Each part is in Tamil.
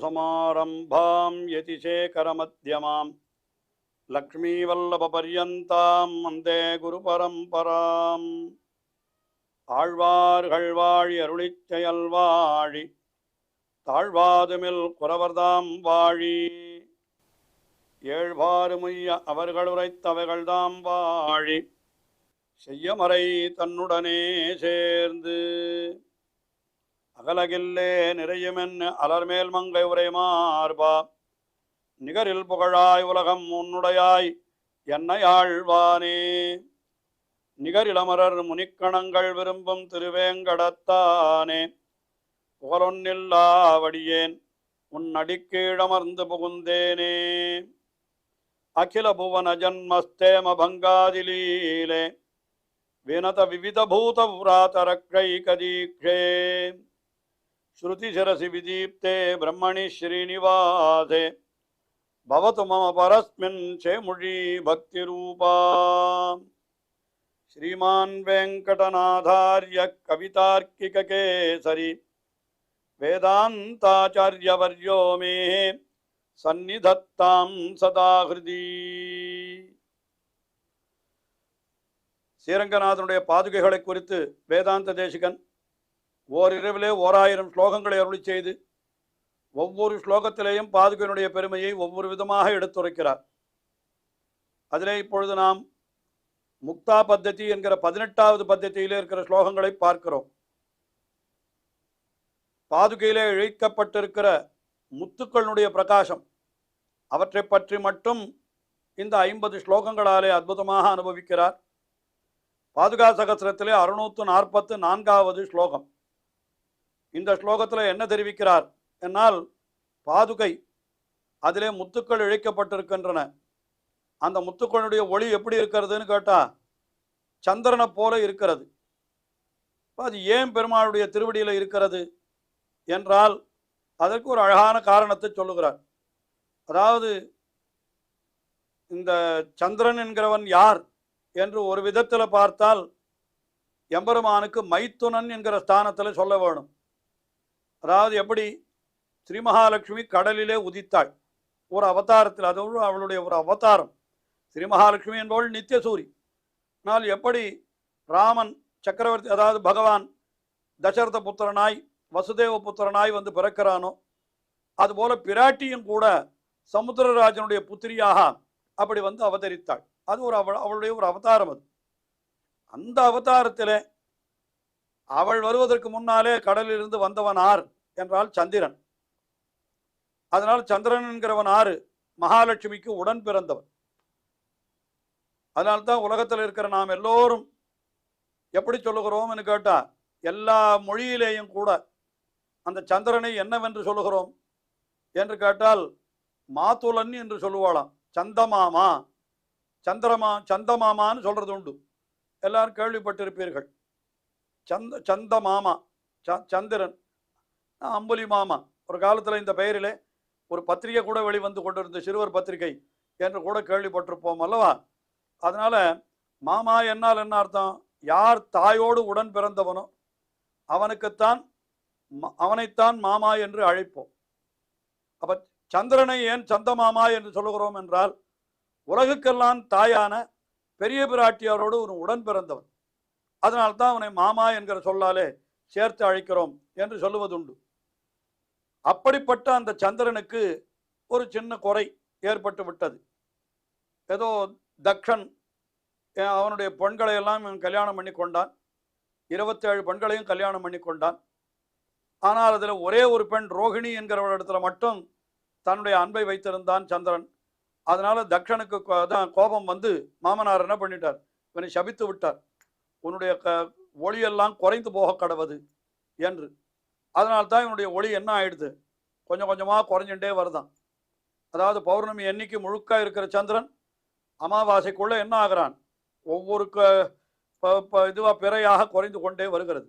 अस्मत्गुरुसमारम्भां यतिशेखरमध्यमां लक्ष्मीवल्लभपर्यन्तां वन्दे गुरुपरम्पराम् ஆழ்வார்கள் வாழி அருளிச் செயல் வாழி தாழ்வாதுமில் குறவர்தாம் வாழி ஏழ்வாறுமுய்ய அவர்கள் உரைத்தவைகள்தாம் வாழி செய்யமறை தன்னுடனே சேர்ந்து அகலகில்லே நிறையுமென்னு அலர்மேல் மங்கை உரை மார்பா நிகரில் புகழாய் உலகம் உன்னுடையாய் என்னையாழ்வானே நிகரிலமரர் முனிக்கணங்கள் விரும்பும் திருவேங்கடத்தானே புகழொன்னில்லாவடியேன் உன் அடிக்கீழமர்ந்து புகுந்தேனே அகில புவன ஜன்மஸ்தேம பங்காதிலீலே வினத விவித பூத விராதரக்ஷைகதீக்ஷே ஸ்ருதிசிரசி விதீப்தே பிரம்மணி ஸ்ரீனிவாசே பவது மம பரஸ்மின் சேமுழி பக்திரூபா श्रीमान वेंकटनाथार्य कवितार्किक केसरी वेदांताचार्यवर्यो मे सन्निधत्तां सदा हृदि ஸ்ரீரங்கநாதனுடைய பாதுகைகளை குறித்து வேதாந்த தேசிகன் ஓரிரவிலே 1000 ஸ்லோகங்களை அருளி செய்து ஒவ்வொரு ஸ்லோகத்திலேயும் பாதுகையினுடைய பெருமையை ஒவ்வொரு விதமாக எடுத்துரைக்கிறார். அதிலே இப்பொழுது நாம் முக்தா பத்ததி என்கிற 18வது பத்ததியிலே இருக்கிற ஸ்லோகங்களை பார்க்கிறோம். பாதுகையிலே இழைக்கப்பட்டிருக்கிற முத்துக்களுடைய பிரகாசம் அவற்றை பற்றி மட்டும் இந்த 50 ஸ்லோகங்களாலே அற்புதமாக அனுபவிக்கிறார். பாதுகா சகஸ்ரத்திலே 644வது ஸ்லோகம். இந்த ஸ்லோகத்தில் என்ன தெரிவிக்கிறார் என்னால், பாதுகை அதிலே முத்துக்கள் இழைக்கப்பட்டிருக்கின்றன. அந்த முத்துக்களுடைய ஒளி எப்படி இருக்கிறதுன்னு கேட்டா சந்திரனை போல இருக்கிறது. அது ஏன் பெருமாளுடைய திருவடியில் இருக்கிறது என்றால் அதற்கு ஒரு அழகான காரணத்தை சொல்லுகிறார். அதாவது இந்த சந்திரன் என்கிறவன் யார் என்று ஒரு விதத்தில் பார்த்தால் எம்பெருமானுக்கு மைத்துனன் என்கிற ஸ்தானத்தில் சொல்ல வேணும். அதாவது எப்படி ஸ்ரீ மகாலட்சுமி கடலிலே உதித்தாள் ஒரு அவதாரத்தில், அதோடு அவளுடைய ஒரு அவதாரம். ஸ்ரீ மகாலட்சுமி என்பவள் நித்தியசூரி. ஆனால் எப்படி ராமன் சக்கரவர்த்தி, அதாவது பகவான் தசரத புத்திரனாய் வசுதேவ புத்திரனாய் வந்து பிறக்கிறானோ அதுபோல பிராட்டியும் கூட சமுத்திரராஜனுடைய புத்திரியாக அப்படி வந்து அவதரித்தாள். அது ஒரு அவளுடைய ஒரு அவதாரம். அது அந்த அவதாரத்திலே அவள் வருவதற்கு முன்னாலே கடலிலிருந்து வந்தவன் ஆர் என்றால் சந்திரன். அதனால் சந்திரன் என்கிறவன் ஆறு மகாலட்சுமிக்கு உடன் பிறந்தவன். அதனால்தான் உலகத்தில் இருக்கிற நாம் எல்லோரும் எப்படி சொல்லுகிறோம் என்று கேட்டா எல்லா மொழியிலேயும் கூட அந்த சந்திரனை என்னவென்று சொல்லுகிறோம் என்று கேட்டால் மாத்துலன் என்று சொல்லுவாளாம். சந்தமாமா, சந்தமாமான்னு சொல்றது உண்டு. எல்லாரும் கேள்விப்பட்டிருப்பீர்கள். சந்தமாமா, சந்திரன், அம்புலி மாமா. ஒரு காலத்தில் இந்த பெயரிலே ஒரு பத்திரிகை கூட வெளிவந்து கொண்டிருந்த சிறுவர் பத்திரிகை என்று கூட கேள்விப்பட்டிருப்போம் அல்லவா. அதனால மாமா என்னால் என்ன அர்த்தம், யார் தாயோடு உடன் பிறந்தவனோ அவனைத்தான் மாமா என்று அழைப்போம். அப்ப சந்திரனை ஏன் சந்தமாமா என்று சொல்லுகிறோம் என்றால் உலகுக்கெல்லாம் தாயான பெரிய பிராட்டியாரோடு ஒரு உடன் பிறந்தவன். அதனால்தான் அவனை மாமா என்கிற சொல்லாலே சேர்த்து அழைக்கிறோம் என்று சொல்லுவதுண்டு. அப்படிப்பட்ட அந்த சந்திரனுக்கு ஒரு சின்ன குறை ஏற்பட்டு விட்டது. ஏதோ தக்ஷன் அவனுடைய பெண்களை எல்லாம் கல்யாணம் பண்ணி கொண்டான். 27 பெண்களையும் கல்யாணம் பண்ணி கொண்டான். ஆனால் அதில் ஒரே ஒரு பெண் ரோகிணி என்கிறவள் இடத்துல மட்டும் தன்னுடைய அன்பை வைத்திருந்தான் சந்திரன். அதனால தக்ஷனுக்கு தான் கோபம் வந்து மாமனார் என்ன பண்ணிட்டார், இவனை சபித்து விட்டார். உன்னுடைய ஒளியெல்லாம் குறைந்து போக கடவுது என்று. அதனால்தான் இவனுடைய ஒளி என்ன ஆயிடுது, கொஞ்சம் கொஞ்சமாக குறைஞ்சுட்டே வருதான். அதாவது பௌர்ணமி எண்ணிக்கை முழுக்க இருக்கிற சந்திரன் அமாவாசைக்குள்ள என்ன ஆகிறான், ஒவ்வொரு இதுவாக பிறையாக குறைந்து கொண்டே வருகிறது.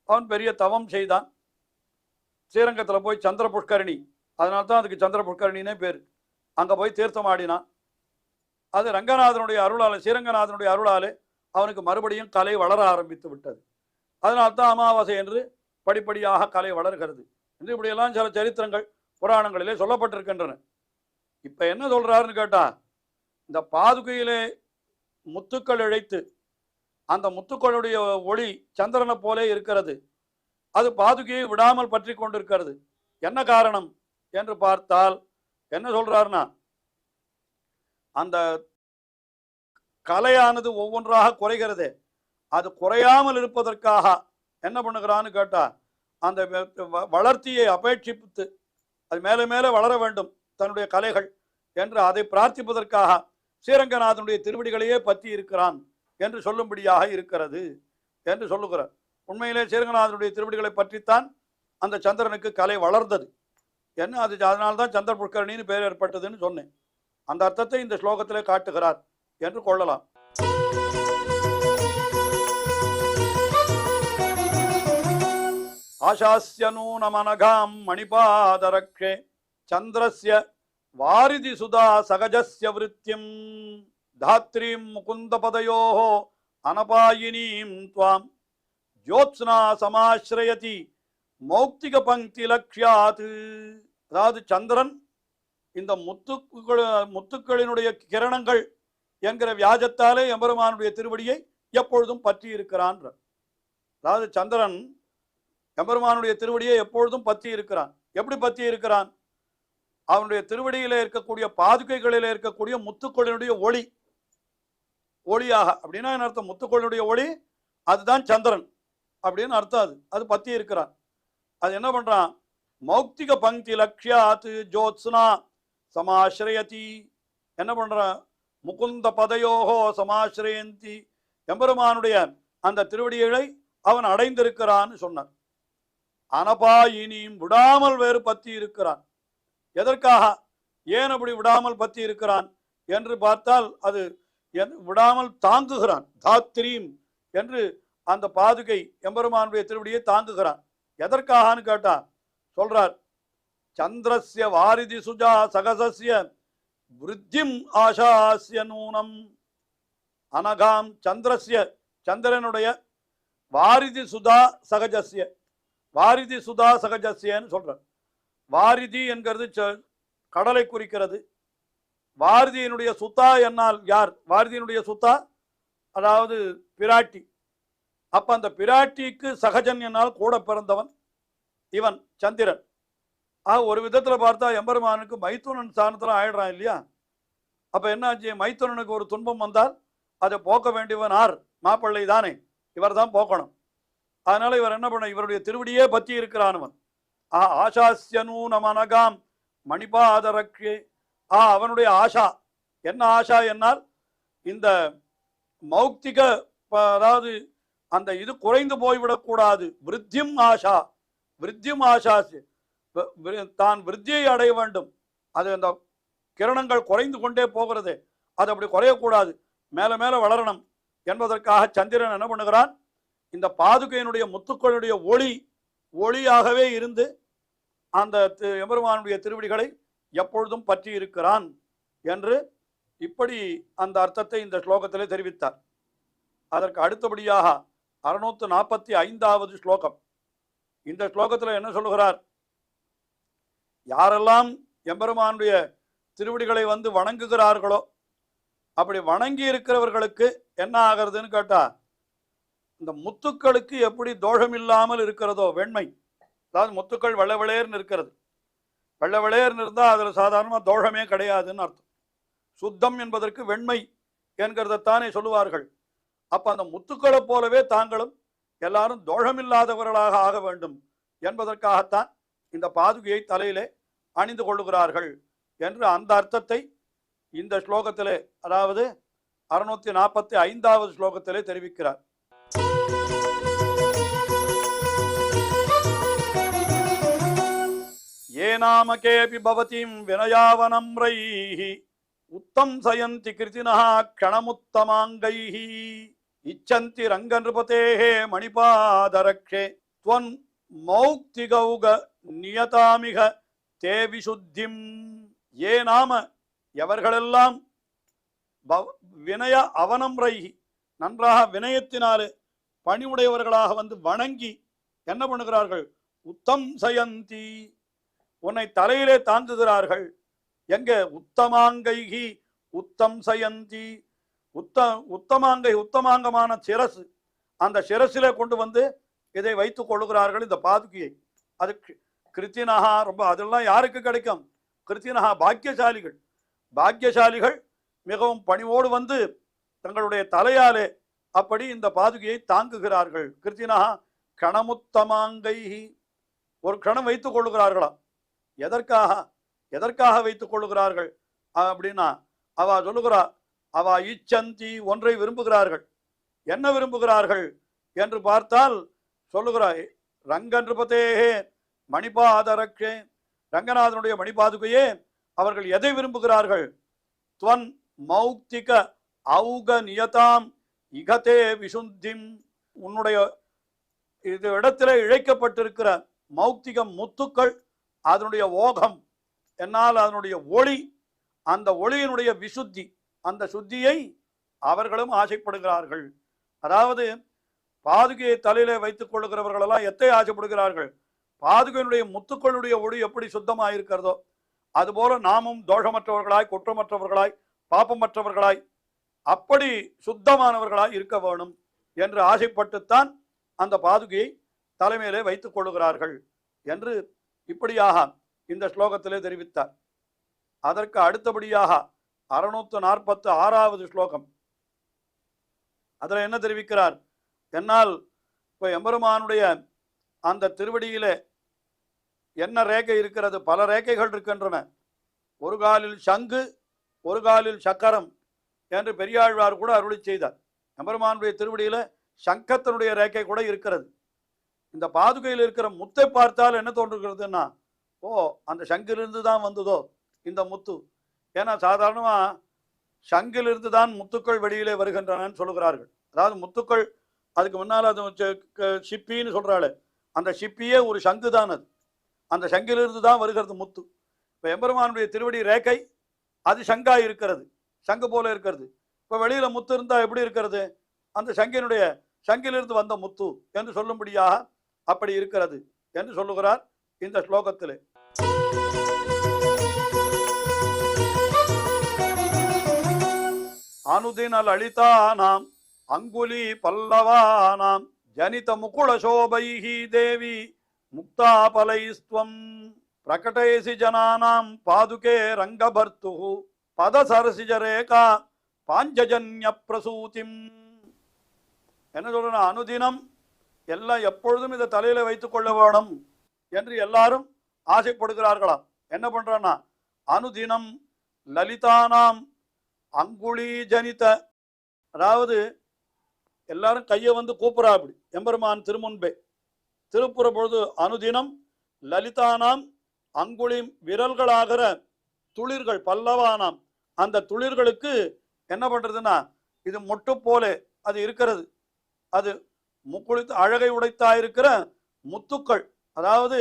அவன் பெரிய தவம் செய்தான். ஸ்ரீரங்கத்தில் போய் சந்திர புஷ்கரணி, அதனால்தான் அதுக்கு சந்திர புஷ்கரணினே பேர், அங்கே போய் தீர்த்தம் ஆடினான். அது ரங்கநாதனுடைய அருளாலே, ஸ்ரீரங்கநாதனுடைய அருளாலே அவனுக்கு மறுபடியும் கலை வளர ஆரம்பித்து விட்டது. அதனால்தான் அமாவாசை என்று படிப்படியாக கலை வளர்கிறது என்று இப்படியெல்லாம் சில சரித்திரங்கள் புராணங்களிலே சொல்லப்பட்டிருக்கின்றன. இப்ப என்ன சொல்றாருன்னு கேட்டா, இந்த பாதுகையிலே முத்துக்கள் இழைத்து அந்த முத்துக்களுடைய ஒளி சந்திரனை போலே இருக்கிறது. அது பாதுகையை விடாமல் பற்றி கொண்டிருக்கிறது. என்ன காரணம் என்று பார்த்தால் என்ன சொல்றாருன்னா, அந்த கலையானது ஒவ்வொன்றாக குறைகிறது. அது குறையாமல் இருப்பதற்காக என்ன பண்ணுகிறான்னு கேட்டா, அந்த வளர்ச்சியை அபேட்சித்து அது மேலே மேலே வளர வேண்டும் தன்னுடைய கலைகள் என்று அதை பிரார்த்திப்பதற்காக ஸ்ரீரங்கநாதனுடைய திருவடிகளையே பற்றி இருக்கிறான் என்று சொல்லும்படியாக இருக்கிறது என்று சொல்லுகிறார். உண்மையிலே ஸ்ரீரங்கநாதனுடைய திருவடிகளை பற்றித்தான் அந்த சந்திரனுக்கு கலை வளர்ந்தது. என்ன அது அதனால்தான் சந்திர புஷ்கரணின்னு பெயர் ஏற்பட்டதுன்னு சொன்னேன். அந்த அர்த்தத்தை இந்த ஸ்லோகத்திலே காட்டுகிறார் என்று கொள்ளலாம். ஆசாஸ்ய நூனமனகாம் மணிபாதரக்ஷே சந்திரஸ்ய வாரிதி சுதா சகஜஸ்ய விருத்தியம் தாத்ரீம் முகுந்த பதயோஹோ அனபாயினீம் துவாம் ஜோத்ஸ்னா சமாஸ்ரயதி மௌக்திக பங்கி லக்ஷ்யாத். அதாவது சந்திரன் இந்த முத்துக்களினுடைய கிரணங்கள் என்கிற வியாஜத்தாலே எம்பெருமானுடைய திருவடியை எப்பொழுதும் பற்றி இருக்கிறான். அதாவது சந்திரன் எம்பெருமானுடைய திருவடியை எப்பொழுதும் பற்றி இருக்கிறான். எப்படி பற்றி இருக்கிறான்? அவனுடைய திருவடியிலே இருக்கக்கூடிய பாதுகைகளிலே இருக்கக்கூடிய முத்துக்களினுடைய ஒளியாக. அப்படின்னா என்ன அர்த்தம்? முத்துக்களினுடைய ஒளி அதுதான் சந்திரன் அப்படின்னு அர்த்தம். அது பற்றி இருக்கிறான். அது என்ன பண்றான்? மௌக்திக பங்கி லக்ஷ்யாத் ஜோத்ஸ்னா சமாஸ்ரயதி. என்ன பண்றான்? முகுந்த பதயோகோ சமாஸ்ரயந்தி. எம்பெருமானுடைய அந்த திருவடிகளை அவன் அடைந்திருக்கிறான்னு சொன்னார். அனபாயினியும் விடாமல் வேறு பற்றி இருக்கிறான். எதற்காக? ஏன் அப்படி விடாமல் பற்றி இருக்கிறான் என்று பார்த்தால் அது விடாமல் தாங்குகிறான். தாத்ரீம் என்று அந்த பாதுகை எம்பெருமானுடைய திருவடியை தாங்குகிறான். எதற்காகனு கேட்டா சொல்றார், சந்திரஸ்ய வாரிதி சுஜா சகசஸ்ய விருத்திம் ஆசாஸ்ய நூனம். அனகாம் சந்திரஸ்ய சந்திரனுடைய வாரிதி சுதா சகஜஸ்ய வாரிதி சுதா சகஜஸ்யன்னு சொல்றார். வாரிதி என்கிறது கடலை குறிக்கிறது. வாரிதியினுடைய சுத்தா என்னால் யார்? வாரிதியினுடைய சுத்தா அதாவது பிராட்டி. அப்ப அந்த பிராட்டிக்கு சகஜன் என்னால் கூட பிறந்தவன் இவன் சந்திரன். ஒரு விதத்துல பார்த்தா எம்பெருமானுக்கு மைத்துனன் ஸ்தானத்துல ஆயிடுறான் இல்லையா? அப்ப என்னாச்சு? மைத்துனனுக்கு ஒரு துன்பம் வந்தால் அதை போக்க வேண்டியவன் ஆர்? மாப்பிள்ளை தானே, இவர் தான் போக்கணும். அதனால இவர் என்ன பண்ண? இவருடைய திருவடியே பற்றி இருக்கிறானவன். ஆசாஸ்யனூனம் அனகாம் மணிபாதரக்ஷே. அவனுடைய ஆஷா என்ன? ஆஷா என்னால் இந்த மௌக்திக அதாவது அந்த இது குறைந்து போய்விடக்கூடாது. விருத்தியும் ஆஷா விருத்தியும் ஆஷா தான் விருத்தியை அடைய வேண்டும். அது அந்த கிரணங்கள் குறைந்து கொண்டே போகிறது, அது அப்படி குறையக்கூடாது, மேல மேல வளரணும் என்பதற்காக சந்திரன் என்ன பண்ணுகிறான்? இந்த பாதுகையினுடைய முத்துக்களுடைய ஒளியாகவே இருந்து அந்த எம்பெருமானுடைய திருவடிகளை எப்பொழுதும் பற்றி இருக்கிறான் என்று இப்படி அந்த அர்த்தத்தை இந்த ஸ்லோகத்திலே தெரிவித்தார். அதற்கு அடுத்தபடியாக 645வது ஸ்லோகம். இந்த ஸ்லோகத்தில் என்ன சொல்லுகிறார்? யாரெல்லாம் எம்பெருமானுடைய திருவடிகளை வந்து வணங்குகிறார்களோ அப்படி வணங்கி இருக்கிறவர்களுக்கு என்ன ஆகிறதுன்னு கேட்டா, இந்த முத்துக்களுக்கு எப்படி தோஷம் இல்லாமல் இருக்கிறதோ வெண்மை, அதாவது முத்துக்கள் வெள்ளவெளேர்னு இருக்கிறது. வெள்ளவெளேர்னு இருந்தால் அதில் சாதாரணமாக தோஷமே கிடையாதுன்னு அர்த்தம். சுத்தம் என்பதற்கு வெண்மை என்கிறதைத்தானே சொல்லுவார்கள். அப்ப அந்த முத்துக்களை போலவே தாங்களும் எல்லாரும் தோஷமில்லாதவர்களாக ஆக வேண்டும் என்பதற்காகத்தான் இந்த பாதுகையை தலையிலே அணிந்து கொள்ளுகிறார்கள் என்று அந்த அர்த்தத்தை இந்த ஸ்லோகத்திலே, அதாவது 645வது ஸ்லோகத்திலே தெரிவிக்கிறார். ஏநாமகேபி பவதிம் வினயாவனம்ரைஹி உத்தம் சயந்தி கிருதினஹ க்ஷணமுத்தமாங்கைஹி இச்சந்தி ரங்கநிருபதேஹே மணிபாதரக்ஷே த்வன் மௌக்திகௌக நியதாமிக தே விசுத்திம். ஏ நாம எவர்களெல்லாம் வினய அவனம்ரைஹி நன்றாக வினயத்தினாலே பணிவுடையவர்களாக வந்து வணங்கி என்ன பண்ணுகிறார்கள்? உத்தம் சயந்தி உன்னை தலையிலே தாங்குகிறார்கள். எங்க? உத்தமாங்கைகி உத்தம் சயந்தி. உத்தமாங்கை, உத்தமாங்கமான சிரசு, அந்த சிரசிலே கொண்டு வந்து இதை வைத்துக் கொள்ளுகிறார்கள், இந்த பாதுகையை. அது கிருத்தினஹா. ரொம்ப அதெல்லாம் யாருக்கு கிடைக்கும்? கிருத்தினஹா, பாக்கியசாலிகள். பாக்கியசாலிகள் மிகவும் பணிவோடு வந்து தங்களுடைய தலையாலே அப்படி இந்த பாதுகையை தாங்குகிறார்கள். கிருத்தினஹா கணமுத்தமாங்கை. ஒரு கணம் வைத்துக் கொள்ளுகிறார்களாம். எதற்காக வைத்துக் கொள்ளுகிறார்கள் அப்படின்னா, அவ சொல்லுகிறா, அவ இச்சந்தி, ஒன்றை விரும்புகிறார்கள். என்ன விரும்புகிறார்கள் என்று பார்த்தால் சொல்லுகிறாய், ரங்கன்றுபதேகே மணிபாதரக்ஷே, ரங்கநாதனுடைய மணிபாதுகையே அவர்கள் எதை விரும்புகிறார்கள்? துவன் மௌக்திக ஔக நியதாம் இகதே விசுந்திம். உன்னுடைய இது இடத்திலே இழைக்கப்பட்டிருக்கிற மௌக்திகம் முத்துக்கள், அதனுடைய ஓகம், என்னால் அதனுடைய ஒளி, அந்த ஒளியினுடைய விசுத்தி, அந்த சுத்தியை அவர்களும் ஆசைப்படுகிறார்கள். அதாவது பாதுகையை தலையிலே வைத்துக் கொள்ளுகிறவர்களெல்லாம் எத்தை ஆசைப்படுகிறார்கள்? பாதுகையினுடைய முத்துக்களுடைய ஒளி எப்படி சுத்தமாக இருக்கிறதோ அதுபோல நாமும் தோஷமற்றவர்களாய், குற்றமற்றவர்களாய், பாப்பமற்றவர்களாய், அப்படி சுத்தமானவர்களாய் இருக்க வேணும் என்று ஆசைப்பட்டுத்தான் அந்த பாதுகையை தலைமையிலே வைத்துக் கொள்ளுகிறார்கள் என்று இப்படியாக இந்த ஸ்லோகத்திலே தெரிவித்தார். அதற்கு அடுத்தபடியாக 646வது ஸ்லோகம். அதில் என்ன தெரிவிக்கிறார்? என்னால் இப்போ எம்பெருமானுடைய அந்த திருவடியிலே என்ன ரேகை இருக்கிறது? பல ரேகைகள் இருக்கின்றன. ஒரு காலில் சங்கு, ஒரு காலில் சக்கரம் என்று பெரியாழ்வார் கூட அருளி செய்தார். எம்பெருமானுடைய திருவடியில சங்கத்தினுடைய ரேகை கூட இருக்கிறது. இந்த பாதுகையில் இருக்கிற முத்தை பார்த்தால் என்ன தோன்றுகிறதுன்னா, ஓ, அந்த சங்கிலிருந்து தான் வந்ததோ இந்த முத்து. ஏன்னா சாதாரணமாக சங்கிலிருந்து தான் முத்துக்கள் வெளியிலே வருகின்றனன்னு சொல்லுகிறார்கள். அதாவது முத்துக்கள் அதுக்கு முன்னால் அது சிப்பின்னு சொல்கிறாள், அந்த சிப்பியே ஒரு சங்கு தான். அது அந்த சங்கிலிருந்து தான் வருகிறது முத்து. இப்போ எம்பெருமானுடைய திருவடி ரேகை அது சங்கா இருக்கிறது, சங்கு போல இருக்கிறது. இப்போ வெளியில முத்து இருந்தால் எப்படி இருக்கிறது? அந்த சங்கிலிருந்து வந்த முத்து என்று சொல்லும்படியாக அப்படி இருக்கிறது என்று சொல்லுகிறார் இந்த ஸ்லோகத்திலே. அனுதின லலிதானாம் அங்குலி பல்லவானாம் ஜனித முகுள சோபைஹி தேவி முக்தாபலைஸ்த்வம் பிரகடேசி ஜனானாம் பாதுகே ரங்கபர்த்துஹு பதசரசிஜரேகா பாஞ்சஜன்ய பிரசூதிம். என்ன சொல்றேன்னா, அனுதினம் எல்லாம் எப்பொழுதும் இதை தலையில வைத்துக் கொள்ள வேணும் என்று எல்லாரும் ஆசைப்படுகிறார்களாம். என்ன பண்றான்னா, அனுதினம் லலிதானாம் அங்குலி ஜனித, அதாவது எல்லாரும் கையை வந்து கூப்புறா. அப்படி எம்பெருமான் திருமுன்பே திருப்புற பொழுது அனுதினம் லலிதானாம் அங்குளி, விரல்களாகிற துளிர்கள், பல்லவானாம், அந்த துளிர்களுக்கு என்ன பண்றதுன்னா, இது மொட்டு போல அது இருக்கிறது. அது முக்குளித்து அழகை உடைத்தாயிருக்கிற முத்துக்கள். அதாவது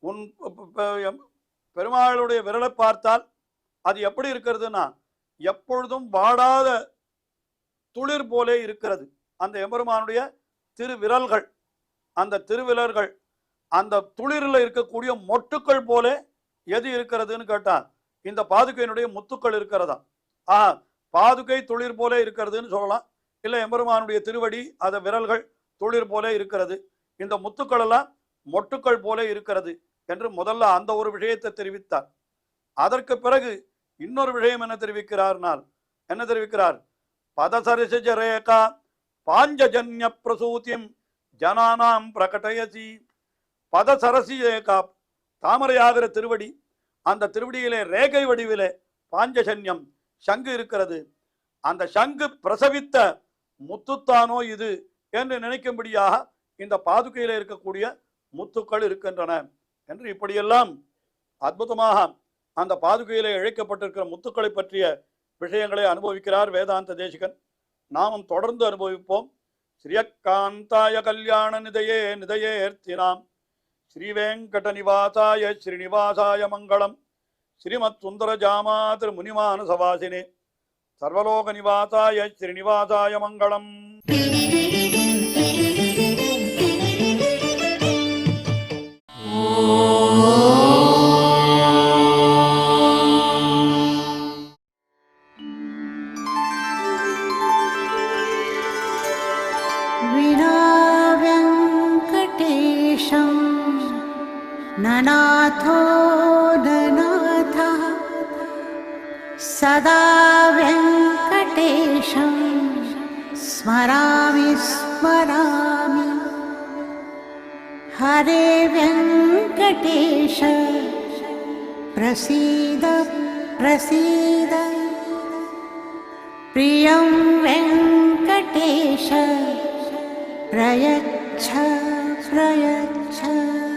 உன் பெருமாளுடைய விரலை பார்த்தால் அது எப்படி இருக்கிறதுனா, எப்பொழுதும் வாடாத துளிர் போலே இருக்கிறது. அந்த எம்பெருமானுடைய திருவிரல்கள், அந்த திருவிரல்கள் அந்த துளிரில் இருக்கக்கூடிய மொட்டுக்கள் போல எது இருக்கிறதுன்னு கேட்டா, இந்த பாதுகையினுடைய முத்துக்கள் இருக்கிறதா. பாதுகை துளிர் போல இருக்கிறதுன்னு சொல்லலாம். இல்லை, எம்பெருமானுடைய திருவடி அந்த விரல்கள் துளிர் போல இருக்கிறது, இந்த முத்துக்கள் எல்லாம் மொட்டுக்கள் போல இருக்கிறது என்று முதல்ல அந்த ஒரு விஷயத்தை தெரிவித்தார். அதற்கு பிறகு இன்னொரு விஷயம் என்ன தெரிவிக்கிறார்னால், என்ன தெரிவிக்கிறார்? பதசரிசரேகா பாஞ்சஜன்ய பிரசூதியம் ஜனானாம் பிரகடயசி. பதசரசி ஏகா, தாமரையாகிற திருவடி, அந்த திருவடியிலே ரேகை வடிவிலே பாஞ்சஜன்யம் சங்கு இருக்கிறது. அந்த சங்கு பிரசவித்த முத்துத்தானோ இது என்று நினைக்கும்படியாக இந்த பாதுகையில இருக்கக்கூடிய முத்துக்கள் இருக்கின்றன என்று இப்படியெல்லாம் அற்புதமாக அந்த பாதுகையிலே இழைக்கப்பட்டிருக்கிற முத்துக்களை பற்றிய விஷயங்களை அனுபவிக்கிறார் வேதாந்த தேசிகன். நாமும் தொடர்ந்து அனுபவிப்போம். ஸ்ரீயக்காந்தாய கல்யாண நிதையே நிதையேர்த்தினாம் ஸ்ரீவேங்கட நிவாசாய ஸ்ரீனிவாசாய மங்களம். ஸ்ரீமத் சுந்தர ஜாமாதிர் முனிமானசவாசினே சர்வலோக நிவாசாய ஸ்ரீனிவாசாய மங்களம். ஓ विना वेङ्कटेशं ननाथो ननाथः सदा वेङ्कटेशं स्मरामि स्मरामि हरे वेङ्कटेश प्रसीद प्रसीद प्रियं वेङ्कटेश प्रयच्छ प्रयच्छ।